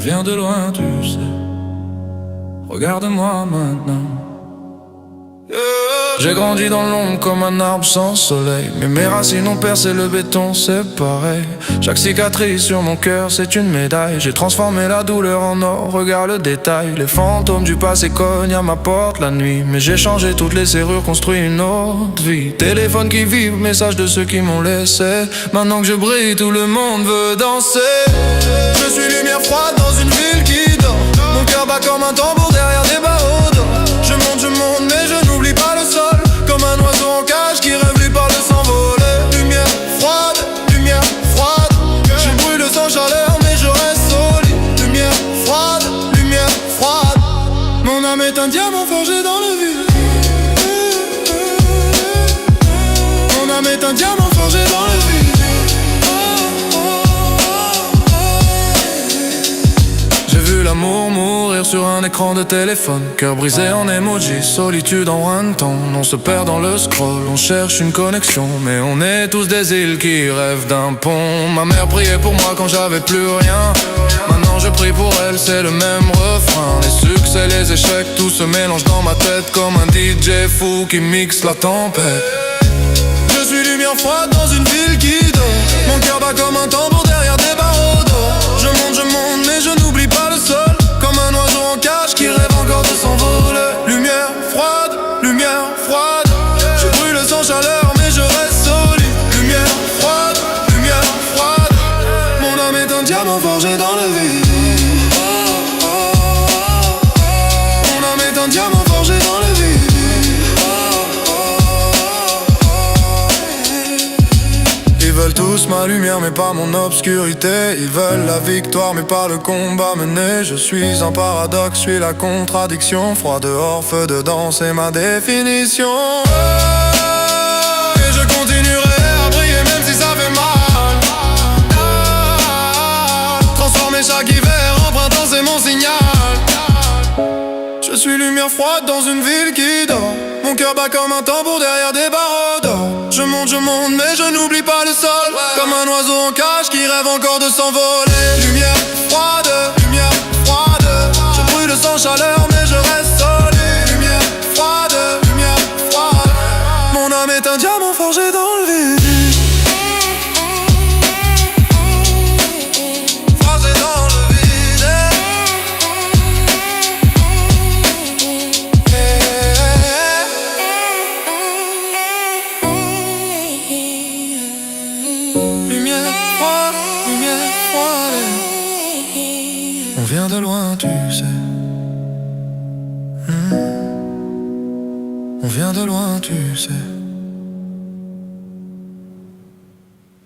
vient de loin, tu sais. Regarde-moi maintenant. J'ai grandi dans l'ombre comme un arbre sans soleil, mais mes racines ont percé le béton, c'est pareil. Chaque cicatrice sur mon cœur, c'est une médaille. J'ai transformé la douleur en or, regarde le détail. Les fantômes du passé cognent à ma porte la nuit, mais j'ai changé toutes les serrures, construit une autre vie. Téléphone qui vibre, message de ceux qui m'ont laissé. Maintenant que je brille, tout le monde veut danser. Je suis lumière froide dans une ville qui dort. Mon cœur bat comme un tambour derrière des barreaux d'or. Je monte, mais je n'oublie pas le sol. Comme un oiseau en cage qui rêve lui parle de s'envoler. Lumière froide, je brûle sans chaleur mais je reste solide. Lumière froide, mon âme est un diamant forgé dans le vide. Mon âme est un diamant forgé dans le vide. J'ai vu l'amour mourir sur un écran de téléphone. Cœur brisé en emoji, solitude en one temps. On se perd dans le scroll, on cherche une connexion, mais on est tous des îles qui rêvent d'un pont. Ma mère priait pour moi quand j'avais plus rien. Maintenant je prie pour elle, c'est le même refrain. Les succès, les échecs, tout se mélange dans ma tête comme un DJ fou qui mixe la tempête. Je suis lumière froide dans une ville qui dort. Mon cœur bat comme un tambour derrière des barreaux d'or. Je monte, mais je n'oublie pas le sol. Comme un oiseau en cage qui rêve encore de s'envoler. Lumière froide, je brûle sans chaleur mais je reste solide. Lumière froide, mon âme est un diamant forgé dans le vide. Mon âme est un diamant forgé dans le vide. Ils veulent tous ma lumière mais pas mon obscurité. Ils veulent la victoire mais pas le combat mené. Je suis un paradoxe, je suis la contradiction. Froid dehors, feu dedans, c'est ma définition. Et je continuerai à briller même si ça fait mal. Transformer chaque hiver en printemps, c'est mon signal. Je suis lumière froide dans une ville qui dort. Mon cœur bat comme un tambour derrière des barreaux d'or. Je monte, mais je n'oublie pas le sol. Comme un oiseau en cage qui rêve encore de s'envoler. Lumière froide, je brûle sans chaleur mais je reste solide. Lumière froide, mon âme est un diamant forgé dans le vide. Forgé dans le vide. Lumière froide, on vient de loin, tu sais. On vient de loin, tu sais.